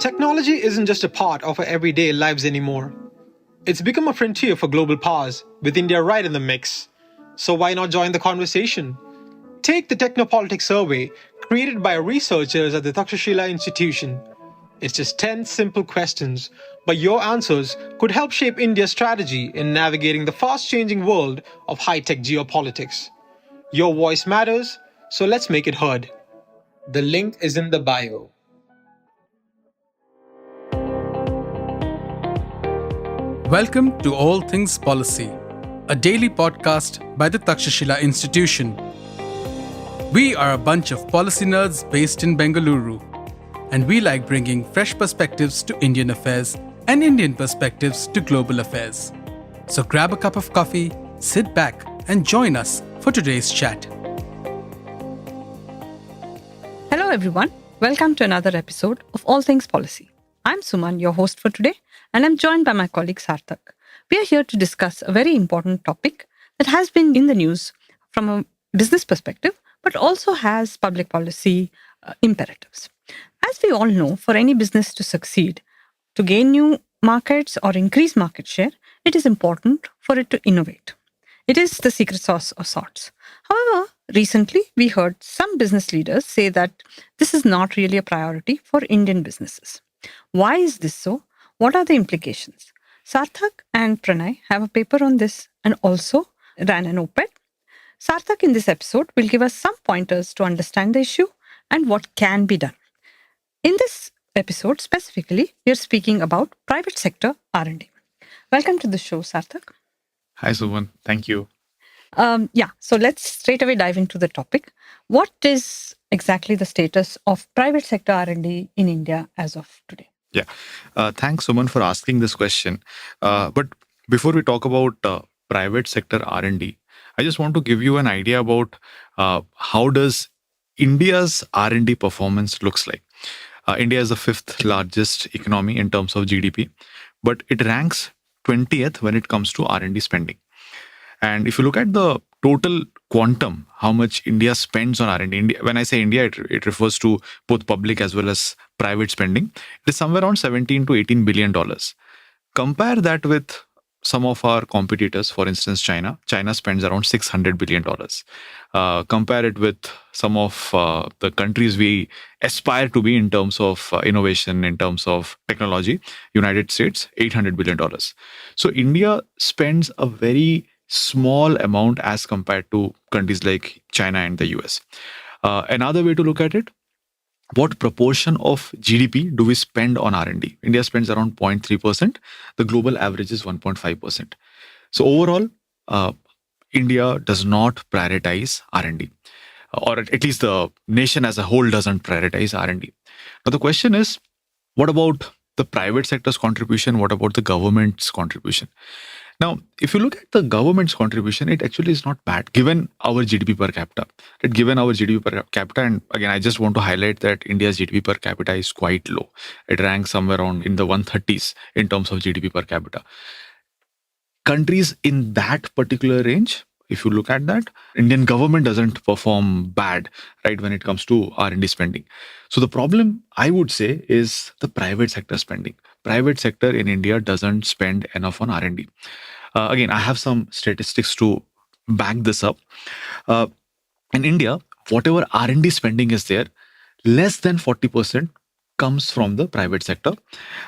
Technology isn't just a part of our everyday lives anymore. It's become a frontier for global powers, with India right in the mix. So why not join the conversation? Take the Technopolitik Survey, created by researchers at the Takshashila Institution. It's just 10 simple questions, but your answers could help shape India's strategy in navigating the fast-changing world of high-tech geopolitics. Your voice matters, so let's make it heard. The link is in the bio. Welcome to All Things Policy, a daily podcast by the Takshashila Institution. We are a bunch of policy nerds based in Bengaluru, and we like bringing fresh perspectives to Indian affairs and Indian perspectives to global affairs. So grab a cup of coffee, sit back, and join us for today's chat. Hello everyone, welcome to another episode of All Things Policy. I'm Suman, your host for today, and I'm joined by my colleague Sarthak. We are here to discuss a very important topic that has been in the news from a business perspective, but also has public policy imperatives. As we all know, for any business to succeed, to gain new markets or increase market share, it is important for it to innovate. It is the secret sauce of sorts. However, recently we heard some business leaders say that this is not really a priority for Indian businesses. Why is this so? What are the implications? Sarthak and Pranay have a paper on this and also ran an op-ed. Sarthak in this episode will give us some pointers to understand the issue and what can be done. In this episode specifically, we are speaking about private sector R&D. Welcome to the show, Sarthak. Hi, Suman. Thank you. So let's straight away dive into the topic. What is exactly the status of private sector R&D in India as of today? Yeah. Thanks, Suman, for asking this question. But before we talk about private sector R&D, I just want to give you an idea about how does India's R&D performance looks like. India is the fifth largest economy in terms of GDP, but it ranks 20th when it comes to R&D spending. And if you look at the total quantum, how much India spends on R&D, when I say India, it refers to both public as well as private spending. It is somewhere around $17 to $18 billion. Compare that with some of our competitors, for instance, China. China spends around $600 billion. Compare it with some of the countries we aspire to be in terms of innovation, in terms of technology. United States, $800 billion. So India spends a very small amount as compared to countries like China and the US. Another way to look at it, what proportion of GDP do we spend on R&D? India spends around 0.3%. The global average is 1.5%. So overall, India does not prioritize R&D, or at least the nation as a whole doesn't prioritize R&D. Now the question is, what about the private sector's contribution? What about the government's contribution? Now, if you look at the government's contribution, it actually is not bad given our GDP per capita. Given our GDP per capita, and again, I just want to highlight that India's GDP per capita is quite low. It ranks somewhere around in the 130s in terms of GDP per capita. Countries in that particular range, if you look at that, Indian government doesn't perform bad, right, when it comes to R&D spending. So the problem, I would say, is the private sector spending. Private sector in India doesn't spend enough on R&D. Again, I have some statistics to back this up. In India, whatever R&D spending is there, less than 40% comes from the private sector.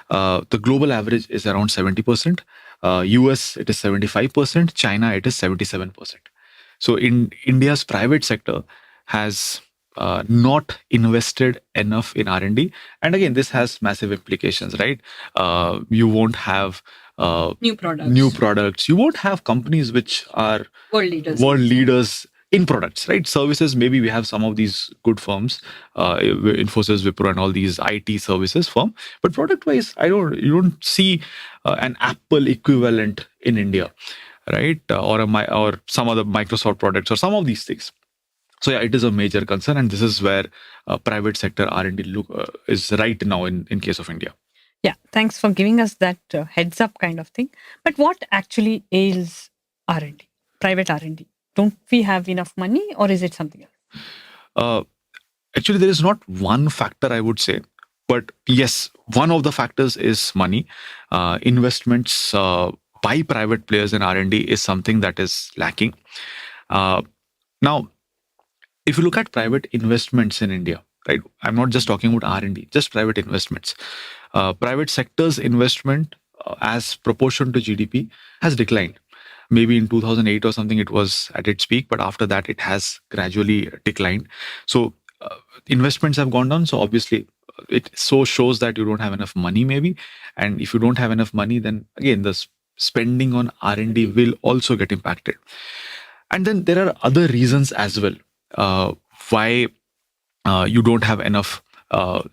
The global average is around 70%. US, it is 75%. China, it is 77%. So in India's private sector has not invested enough in R&D. And again, this has massive implications, right? You won't have New products. You won't have companies which are World leaders in products, right? Services, maybe we have some of these good firms, Infosys, Wipro, and all these IT services firm. But product-wise, you don't see an Apple equivalent in India, right? Or some other Microsoft products or some of these things. So yeah, it is a major concern, and this is where private sector R&D is right now in case of India. Yeah, thanks for giving us that heads up kind of thing. But what actually ails R&D, private R&D? Don't we have enough money, or is it something else? Actually, there is not one factor, I would say. But yes, one of the factors is money. Investments by private players in R&D is something that is lacking. Now, if you look at private investments in India, right? I'm not just talking about R&D, just private investments. Private sector's investment as proportion to GDP has declined. Maybe in 2008 or something, it was at its peak, but after that, it has gradually declined. So investments have gone down. So obviously, it so shows that you don't have enough money, maybe. And if you don't have enough money, then again, the spending on R&D will also get impacted. And then there are other reasons as well why you don't have enough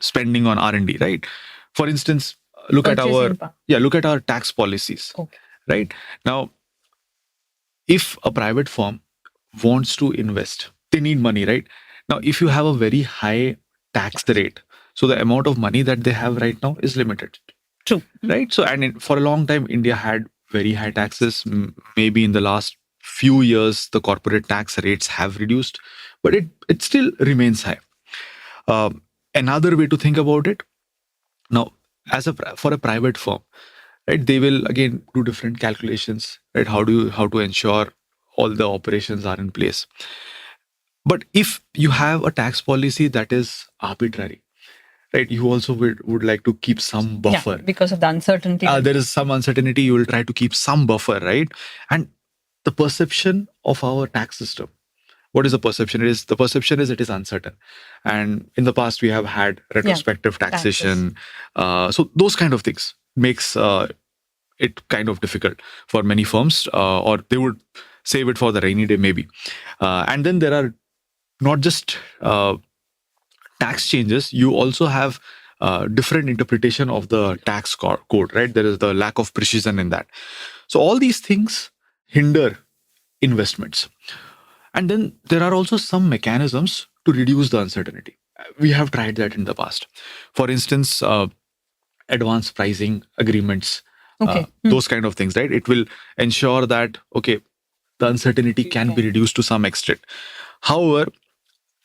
spending on R&D, right? For instance, look at our tax policies. Okay. Right now, if a private firm wants to invest, they need money, right? Now, if you have a very high tax rate, so the amount of money that they have right now is limited. True. Right. So, for a long time, India had very high taxes. Maybe in the last few years, the corporate tax rates have reduced, but it still remains high. Another way to think about it, now, for a private firm, right, they will again do different calculations, right? How to ensure all the operations are in place. But if you have a tax policy that is arbitrary, right, you also would like to keep some buffer. Yeah, because of the uncertainty. There is some uncertainty. You will try to keep some buffer, right? And the perception of our tax system, what is the perception? The perception is it is uncertain. And in the past, we have had retrospective taxation. So those kind of things makes it kind of difficult for many firms, or they would save it for the rainy day, maybe. And then there are not just tax changes, you also have different interpretation of the tax code, right? There is the lack of precision in that. So all these things hinder investments. And then there are also some mechanisms to reduce the uncertainty. We have tried that in the past. For instance, advanced pricing agreements, those kind of things, right? It will ensure that, okay, the uncertainty can be reduced to some extent. However,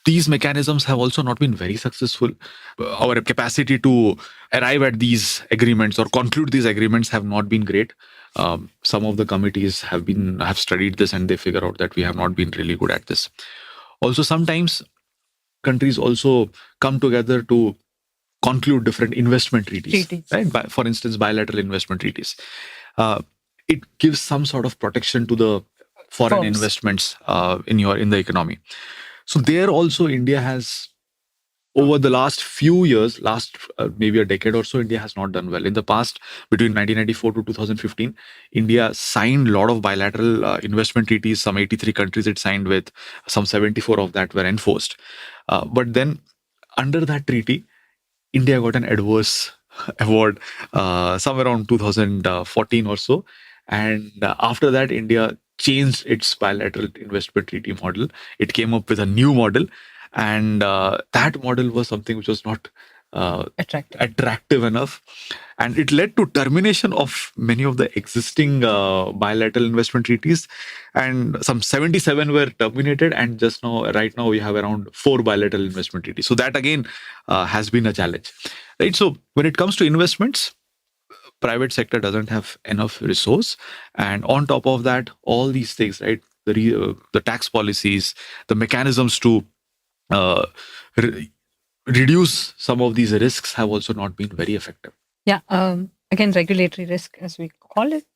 these mechanisms have also not been very successful. Our capacity to arrive at these agreements or conclude these agreements have not been great. Some of the committees have studied this and they figure out that we have not been really good at this. Also, sometimes countries also come together to conclude different investment treaties. Right? For instance, bilateral investment treaties. It gives some sort of protection to the foreign investments in the economy. So there also India has, over the last few years, maybe a decade or so, India has not done well. In the past, between 1994 to 2015, India signed a lot of bilateral investment treaties. Some 83 countries it signed with, some 74 of that were enforced. But then under that treaty, India got an adverse award somewhere around 2014 or so. And after that, India changed its bilateral investment treaty model. It came up with a new model. And that model was something which was not attractive enough. And it led to termination of many of the existing bilateral investment treaties. And some 77 were terminated. And right now, we have around 4 bilateral investment treaties. So that again has been a challenge. Right. So when it comes to investments, private sector doesn't have enough resource. And on top of that, all these things, right? The tax policies, the mechanisms to reduce some of these risks have also not been very effective. Yeah. Again, regulatory risk, as we call it,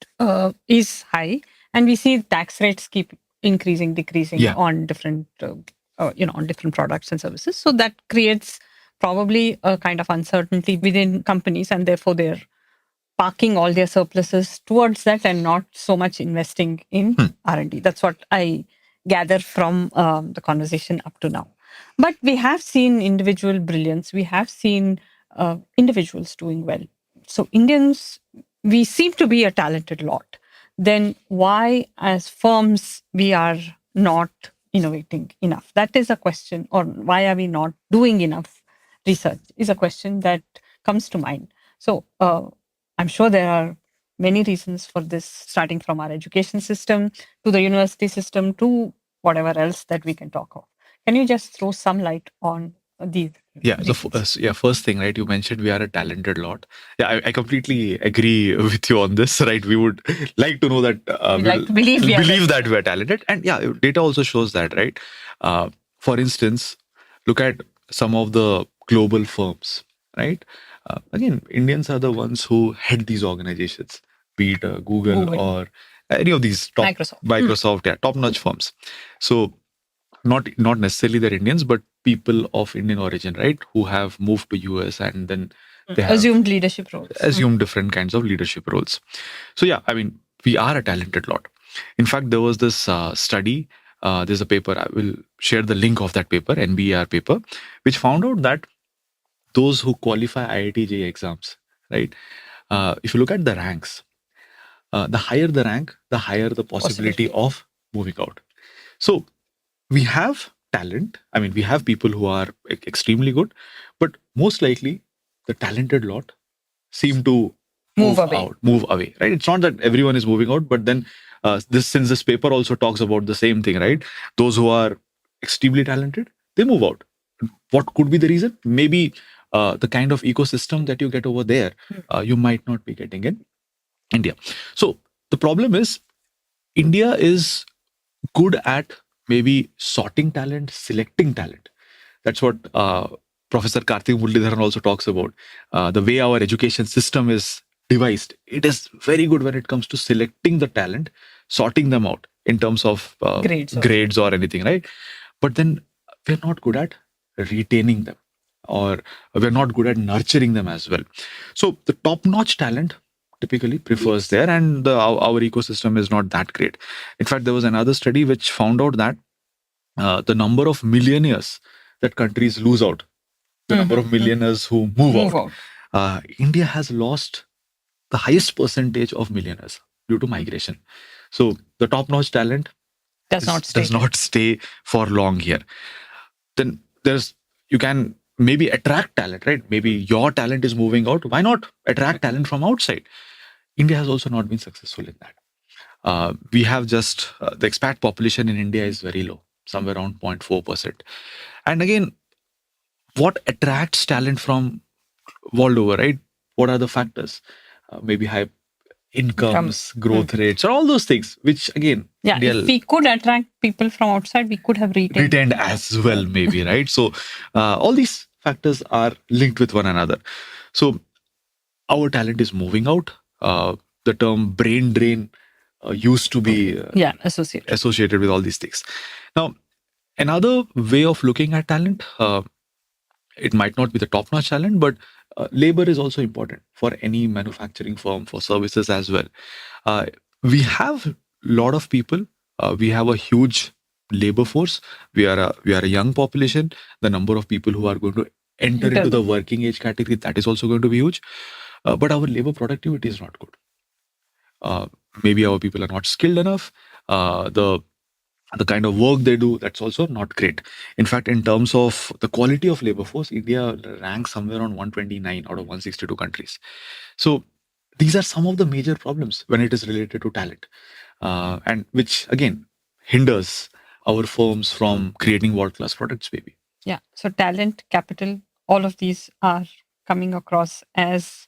is high. And we see tax rates keep decreasing on different, on different products and services. So that creates probably a kind of uncertainty within companies, and therefore they're parking all their surpluses towards that and not so much investing in R&D. That's what I gather from the conversation up to now. But we have seen individual brilliance. We have seen individuals doing well. So Indians, we seem to be a talented lot. Then why, as firms, we are not innovating enough? That is a question. Or why are we not doing enough research is a question that comes to mind. So I'm sure there are many reasons for this, starting from our education system to the university system to whatever else that we can talk of. Can you just throw some light on these Yeah. So, reasons? first thing, right? You mentioned we are a talented lot. Yeah, I completely agree with you on this, right? We would like to know that We like to believe we are believe very that we are talented, and yeah, data also shows that, right? For instance, look at some of the global firms, right? Again, Indians are the ones who head these organizations, be it Google Google, or any of these top Microsoft. Microsoft, yeah, top-notch firms. So not necessarily they're Indians, but people of Indian origin, right, who have moved to US and then they have Assumed leadership roles. assumed different kinds of leadership roles. So yeah, I mean, we are a talented lot. In fact, there was this study. There's a paper. I will share the link of that paper, NBER paper, which found out that those who qualify IIT JEE exams, right? If you look at the ranks, the higher the rank, the higher the possibility of moving out. So we have talent. I mean, we have people who are extremely good, but most likely the talented lot seem to Move away. move away, right? It's not that everyone is moving out, but then since this paper also talks about the same thing, right? Those who are extremely talented, they move out. What could be the reason? Maybe the kind of ecosystem that you get over there, you might not be getting in India. So the problem is India is good at maybe sorting talent, selecting talent. That's what Professor Karthik Muralidharan also talks about. The way our education system is devised, it is very good when it comes to selecting the talent, sorting them out in terms of grades or anything, right? But then we're not good at retaining them, or we're not good at nurturing them as well. So the top-notch talent typically prefers there, and our ecosystem is not that great. In fact, there was another study which found out that the number of millionaires that countries lose out, the number of millionaires who move out, India has lost the highest percentage of millionaires due to migration. So the top-notch talent does not stay for long here. Then you can maybe attract talent, right? Maybe your talent is moving out. Why not attract talent from outside? India has also not been successful in that. We have just the expat population in India is very low, somewhere around 0.4%. And again, what attracts talent from world over, right? What are the factors? Maybe high incomes, growth rates, or all those things, which again, if we could attract people from outside, we could have retained as well, maybe, right? So all these factors are linked with one another. So our talent is moving out. The term brain drain used to be associated with all these things. Now, another way of looking at talent, it might not be the top-notch talent, but labor is also important for any manufacturing firm, for services as well. We have a lot of people. We have a huge labor force. We are a young population. The number of people who are going to enter into the working age category, that is also going to be huge. But our labor productivity is not good. Maybe our people are not skilled enough. The kind of work they do, that's also not great. In fact, in terms of the quality of labor force, India ranks somewhere on 129 out of 162 countries. So these are some of the major problems when it is related to talent, and which again hinders our firms from creating world-class products, maybe. Yeah. So talent, capital, all of these are coming across as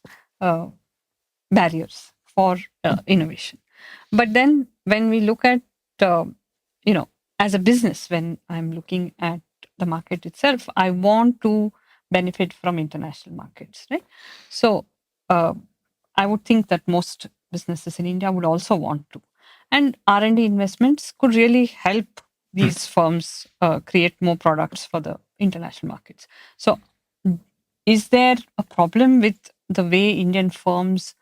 barriers for innovation. But then when we look at as a business, when I'm looking at the market itself, I want to benefit from international markets, right? So I would think that most businesses in India would also want to. And R&D investments could really help these firms create more products for the international markets. So is there a problem with the way Indian firms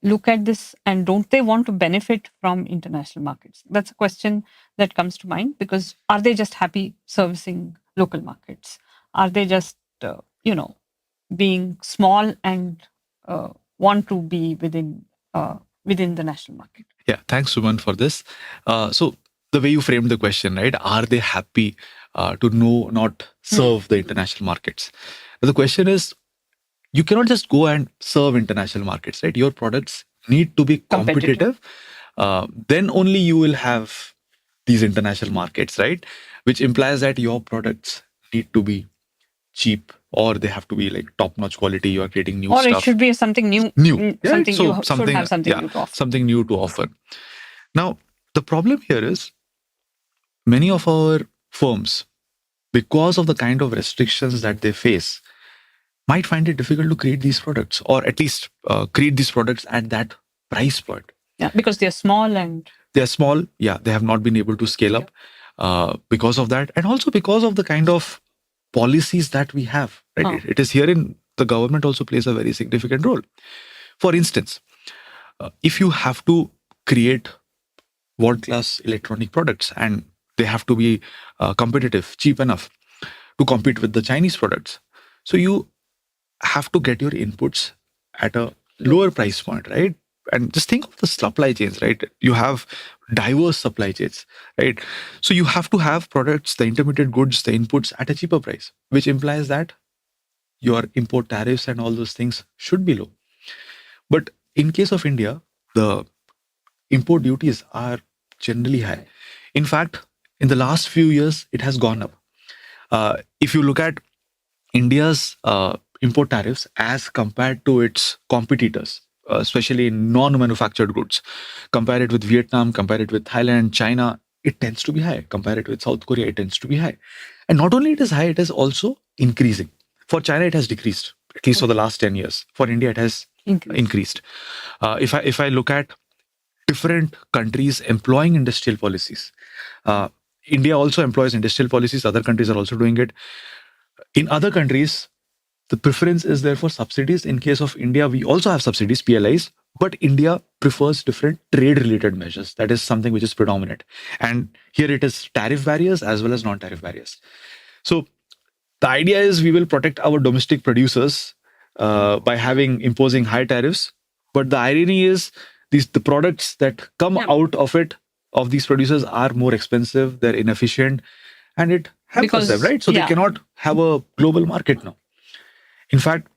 look at this, and don't they want to benefit from international markets? That's a question that comes to mind, because are they just happy servicing local markets? Are they just, being small and want to be within the national market? Yeah, thanks, Suman, for this. So the way you framed the question, right? Are they happy to not serve the international markets? The question is, you cannot just go and serve international markets, right? Your products need to be competitive. Then only you will have these international markets, right? Which implies that your products need to be cheap, or they have to be like top-notch quality. You are creating new or stuff. it should be something new. Yeah, Something so you should have something new to offer. something new to offer. Now, the problem here is many of our firms, because of the kind of restrictions that they face, might find it difficult to create these products, or at least create these products at that price point. Yeah, because they're small and They're small. Yeah, they have not been able to scale up because of that, and also because of the kind of policies that we have. Right, it is here in the government also plays a very significant role. For instance, if you have to create world-class electronic products and they have to be competitive, cheap enough to compete with the Chinese products, so you have to get your inputs at a lower price point, right? And just think of the supply chains, right? You have diverse supply chains, right? So you have to have products, the intermediate goods, the inputs at a cheaper price, which implies that your import tariffs and all those things should be low. But in case of India, the import duties are generally high. In fact, in the last few years, it has gone up. If you look at India's import tariffs as compared to its competitors, especially in non-manufactured goods, compare it with Vietnam, compare it with Thailand, China, it tends to be high. Compare it with South Korea, it tends to be high. And not only it is high, it is also increasing. For China, it has decreased, at least for the last 10 years. For India, it has increased. If I look at different countries employing industrial policies, India also employs industrial policies. Other countries are also doing it. In other countries, the preference is there for subsidies. In case of India, we also have subsidies, PLIs, but India prefers different trade-related measures. That is something which is predominant. And here it is tariff barriers as well as non-tariff barriers. So the idea is we will protect our domestic producers by imposing high tariffs. But the irony is the products that come out of these producers are more expensive, they're inefficient, and it hampers them, right? So they cannot have a global market now. In fact,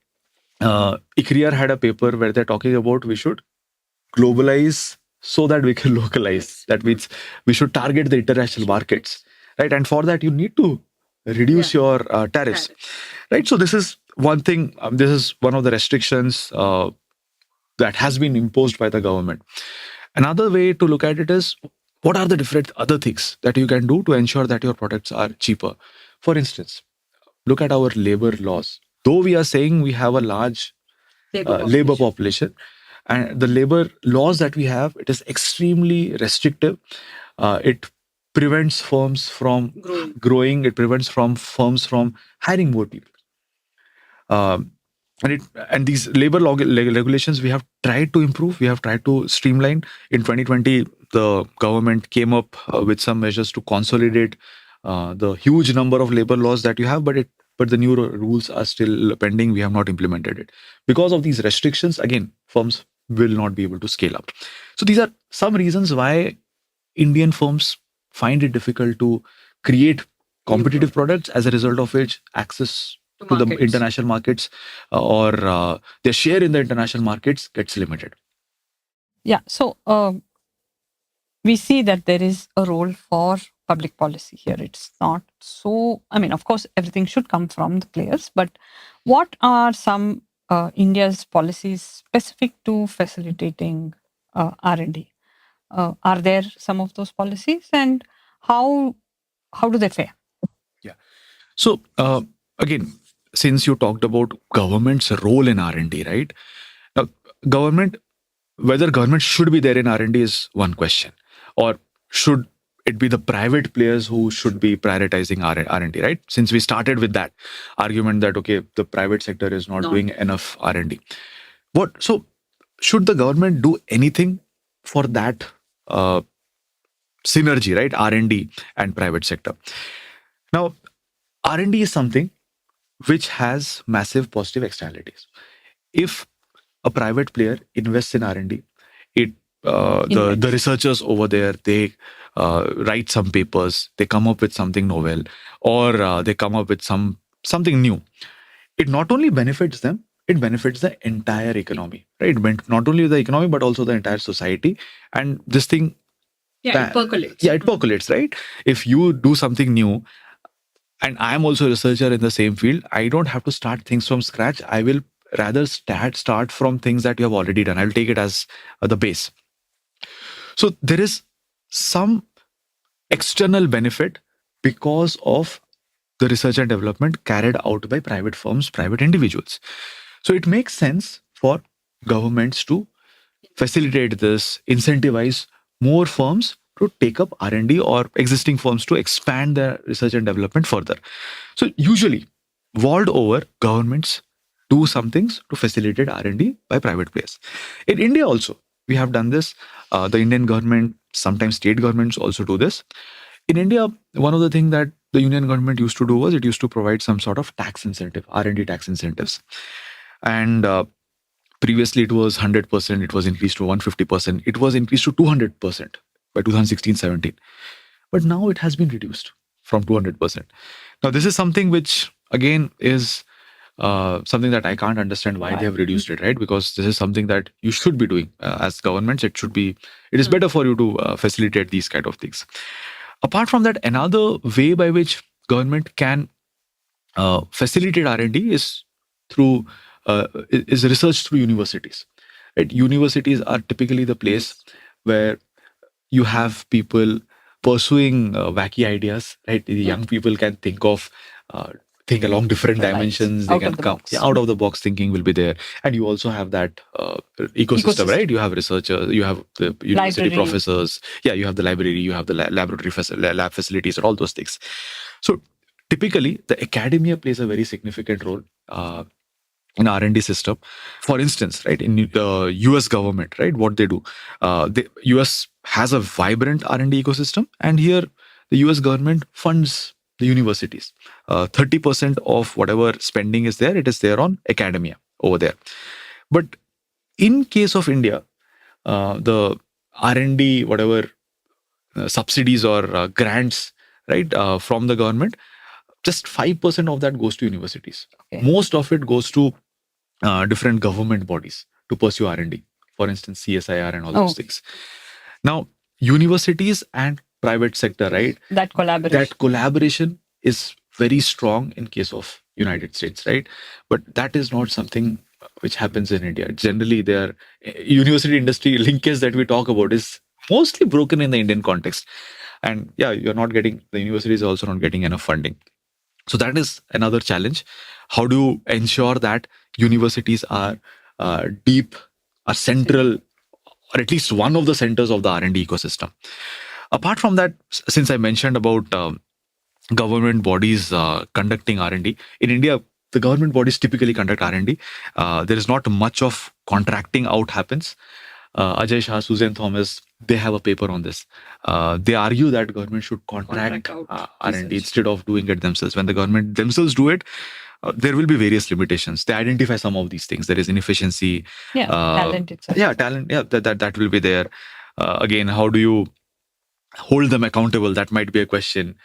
ICRIER had a paper where they're talking about we should globalize so that we can localize. That means we should target the international markets, right? And for that, you need to reduce your tariffs, right? So this is one thing. This is one of the restrictions that has been imposed by the government. Another way to look at it is what are the different other things that you can do to ensure that your products are cheaper. For instance, look at our labor laws. Though we are saying we have a large labor population, and the labor laws that we have, it is extremely restrictive. It prevents firms from growing. It prevents firms from hiring more people. And these labor regulations we have tried to improve. We have tried to streamline. In 2020, the government came up with some measures to consolidate the huge number of labor laws that you have, but the new rules are still pending. We have not implemented it. Because of these restrictions, again, firms will not be able to scale up. So these are some reasons why Indian firms find it difficult to create competitive products, as a result of which access to the international markets or their share in the international markets gets limited. Yeah. So we see that there is a role for public policy here. It's not so, of course, everything should come from the players, but what are some India's policies specific to facilitating R&D? Are there some of those policies, and how do they fare? Yeah. So again, since you talked about government's role in R&D, right? Now, whether government should be there in R&D is one question, or should it be the private players who should be prioritizing R&D, right? Since we started with that argument that, okay, the private sector is not doing enough R&D. So should the government do anything for that synergy, right? R&D and private sector. Now, R&D is something which has massive positive externalities. If a private player invests in R&D, the researchers over there, they write some papers, they come up with something novel, or they come up with something new. It not only benefits them, it benefits the entire economy, right? Not only the economy, but also the entire society. And this thing, it percolates. Yeah, it percolates, right? If you do something new, and I am also a researcher in the same field, I don't have to start things from scratch. I will rather start from things that you have already done. I will take it as the base. So there is some external benefit because of the research and development carried out by private firms, private individuals. So it makes sense for governments to facilitate this, incentivize more firms to take up R&D or existing firms to expand their research and development further. So usually, world over, governments do some things to facilitate R&D by private players. In India also, we have done this. The Indian government, sometimes state governments also do this. In India, one of the things that the union government used to do was it used to provide some sort of tax incentive, R&D tax incentives. And previously it was 100%, it was increased to 150%, it was increased to 200% by 2016-17. But now it has been reduced from 200%. Now this is something which again is something that I can't understand why they have reduced it, right? Because this is something that you should be doing as governments. It is better for you to facilitate these kind of things. Apart from that, another way by which government can facilitate R&D is through is research through universities. Right? Universities are typically the place where you have people pursuing wacky ideas. Right, the young people can think along different dimensions. They can come out of the box thinking will be there, and you also have that ecosystem, right? You have researchers, you have the university professors, you have the library, you have the laboratory lab facilities, and all those things. So typically, the academia plays a very significant role in R&D system. For instance, right, in the US government, right, what they do, the US has a vibrant R&D ecosystem, and here the US government funds the universities. 30% of whatever spending is there, it is there on academia over there. But in case of India, the R&D, whatever subsidies or grants, right, from the government, just 5% of that goes to universities. Okay. Most of it goes to different government bodies to pursue R&D. For instance, CSIR and all those things. Now, universities and private sector, right? That collaboration is very strong in case of United States, right? But that is not something which happens in India. Generally, their university industry linkage that we talk about is mostly broken in the Indian context. And the university is also not getting enough funding. So that is another challenge. How do you ensure that universities are deep, are central, or at least one of the centers of the R&D ecosystem? Apart from that, since I mentioned about government bodies conducting R&D, in India, the government bodies typically conduct R&D. There is not much of contracting out happens. Ajay Shah, Suzanne Thomas, they have a paper on this. They argue that government should contract R&D instead of doing it themselves. When the government themselves do it, there will be various limitations. They identify some of these things. There is inefficiency. Talent itself. Talent. That will be there. Again, how do you hold them accountable? That might be a question.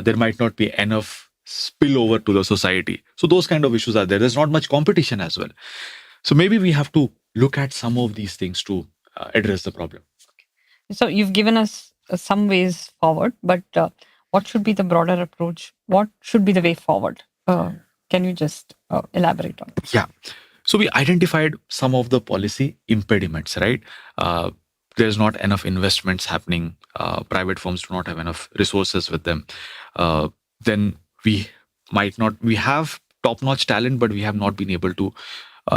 There might not be enough spillover to the society. So those kind of issues are there. There's not much competition as well. So maybe we have to look at some of these things to address the problem. So you've given us some ways forward, but what should be the broader approach? What should be the way forward? Can you just elaborate on it? Yeah. So we identified some of the policy impediments, right? There's not enough investments happening. Private firms do not have enough resources with them. Then we have top-notch talent, but we have not been able to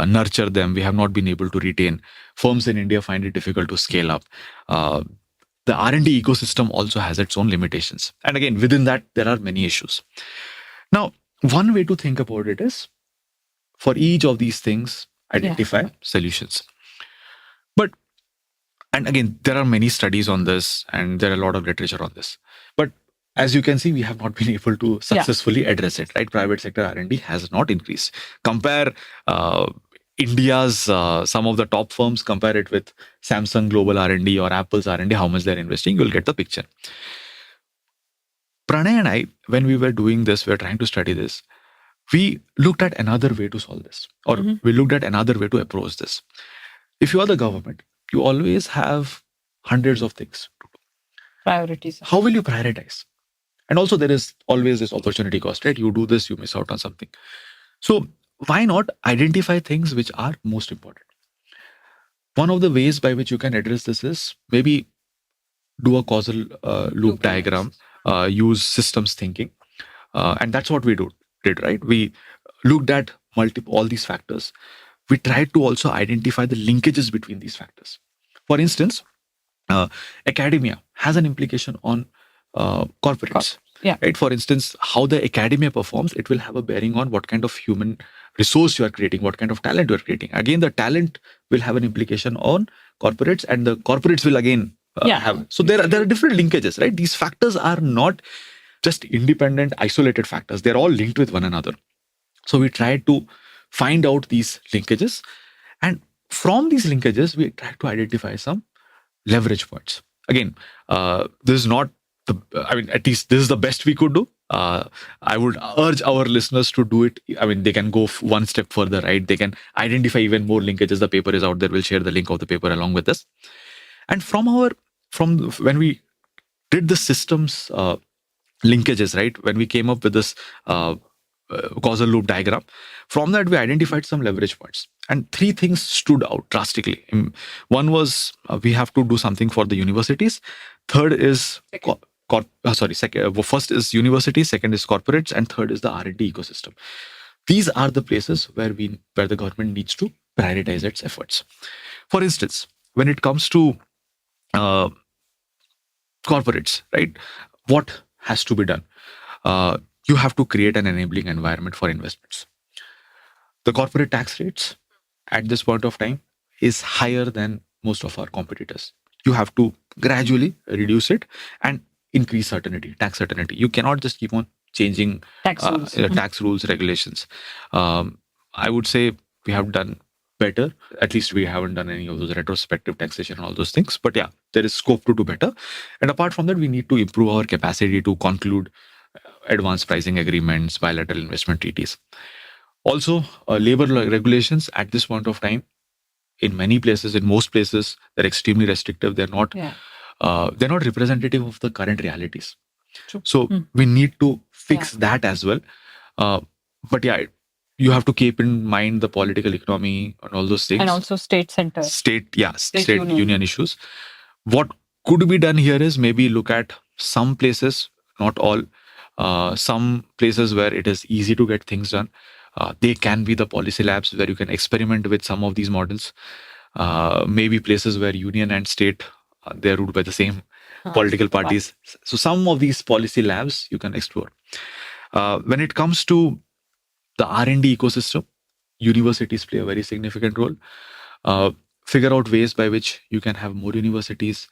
nurture them. We have not been able to retain. Firms in India find it difficult to scale up. The R&D ecosystem also has its own limitations. And again, within that, there are many issues. Now, one way to think about it is, for each of these things, identify solutions. And again, there are many studies on this, and there are a lot of literature on this. But as you can see, we have not been able to successfully address it, right? Private sector R&D has not increased. Compare India's, some of the top firms, compare it with Samsung Global R&D or Apple's R&D, how much they're investing, you'll get the picture. Pranay and I, when we were doing this, we were trying to study this, we looked at another way to solve this, or we looked at another way to approach this. If you are the government, you always have hundreds of things to do. Priorities. How will you prioritize? And also there is always this opportunity cost, right? You do this, you miss out on something. So why not identify things which are most important? One of the ways by which you can address this is maybe do a causal loop diagram, use systems thinking. And that's what we did, right? We looked at all these factors. We tried to also identify the linkages between these factors. For instance, academia has an implication on corporates. Right? For instance, how the academia performs, it will have a bearing on what kind of human resource you are creating, what kind of talent you are creating. Again, the talent will have an implication on corporates, and the corporates will again have. So there are different linkages, right? These factors are not just independent, isolated factors. They're all linked with one another. So we tried to find out these linkages, and from these linkages, we tried to identify some leverage points. Again, this is not at least this is the best we could do. I would urge our listeners to do it. I mean, they can go one step further, right? They can identify even more linkages. The paper is out there. We'll share the link of the paper along with this. And from when we did the systems linkages, right? When we came up with this causal loop diagram, from that we identified some leverage points, and three things stood out drastically. One was we have to do something for the universities. Third is first is universities, second is corporates, and third is the R&D ecosystem. These are the places where the government needs to prioritize its efforts. For instance, when it comes to corporates, right? What has to be done? You have to create an enabling environment for investments. The corporate tax rates at this point of time is higher than most of our competitors. You have to gradually reduce it and increase tax certainty. You cannot just keep on changing tax rules, regulations. I would say we have done better. At least we haven't done any of those retrospective taxation and all those things. But yeah, there is scope to do better. And apart from that, we need to improve our capacity to conclude advanced pricing agreements, bilateral investment treaties. Also, labor regulations at this point of time, in most places, they're extremely restrictive. They're not representative of the current realities. True. So we need to fix that as well. But yeah, you have to keep in mind the political economy and all those things. And also state union issues. What could be done here is maybe look at some places, not all, some places where it is easy to get things done. They can be the policy labs where you can experiment with some of these models. Maybe places where union and state, they're ruled by the same political parties. So some of these policy labs you can explore. When it comes to the R&D ecosystem, universities play a very significant role. Figure out ways by which you can have more universities.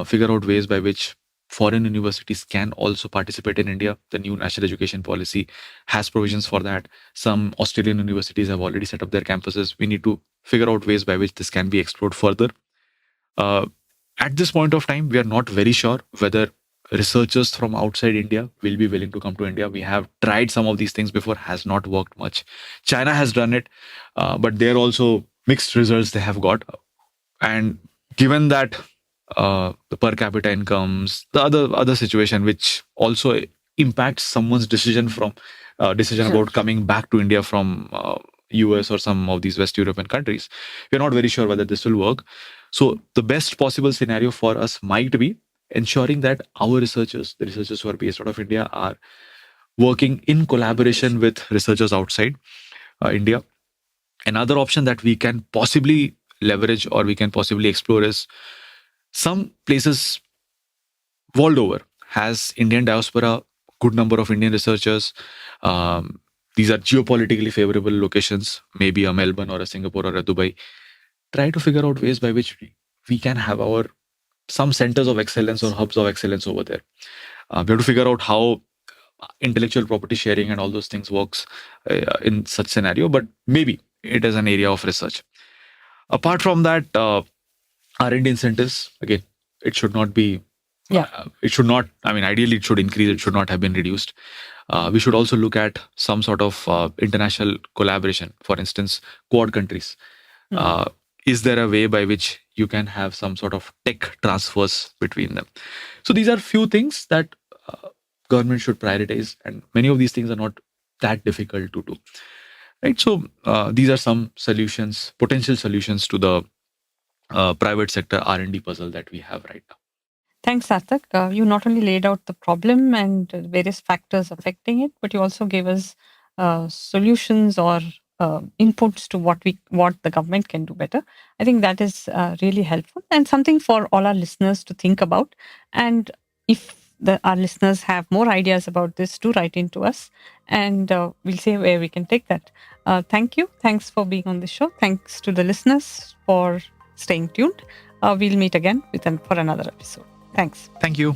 Figure out ways by which foreign universities can also participate in India. The new national education policy has provisions for that. Some Australian universities have already set up their campuses. We need to figure out ways by which this can be explored further. At this point of time, we are not very sure whether researchers from outside India will be willing to come to India. We have tried some of these things before, has not worked much. China has done it, but they're also mixed results they have got. And given that the per capita incomes, the other situation which also impacts someone's decision about coming back to India from US or some of these West European countries, we're not very sure whether this will work. So the best possible scenario for us might be ensuring that our researchers, the researchers who are based out of India, are working in collaboration with researchers outside India. Another option that we can possibly leverage or we can possibly explore is some places world over has Indian diaspora, good number of Indian researchers. These are geopolitically favorable locations, maybe a Melbourne or a Singapore or a Dubai. Try to figure out ways by which we can have some centers of excellence or hubs of excellence over there. We have to figure out how intellectual property sharing and all those things works in such scenario, but maybe it is an area of research. Apart from that, R&D incentives, again, it should not be, ideally it should increase, it should not have been reduced. We should also look at some sort of international collaboration. For instance, Quad countries. Is there a way by which you can have some sort of tech transfers between them? So these are few things that government should prioritize, and many of these things are not that difficult to do. Right. So these are some solutions, potential solutions to the private sector R&D puzzle that we have right now. Thanks, Sarthak. You not only laid out the problem and various factors affecting it, but you also gave us solutions or inputs to what the government can do better. I think that is really helpful and something for all our listeners to think about. And if our listeners have more ideas about this, do write into us, and we'll see where we can take that. Thank you. Thanks for being on the show. Thanks to the listeners for staying tuned. We'll meet again for another episode. Thanks. Thank you.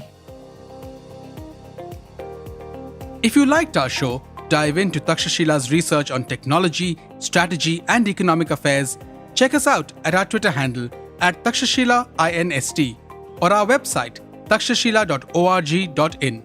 If you liked our show, dive into Takshashila's research on technology, strategy, and economic affairs. Check us out at our Twitter handle @Takshashila INST or our website takshashila.org.in.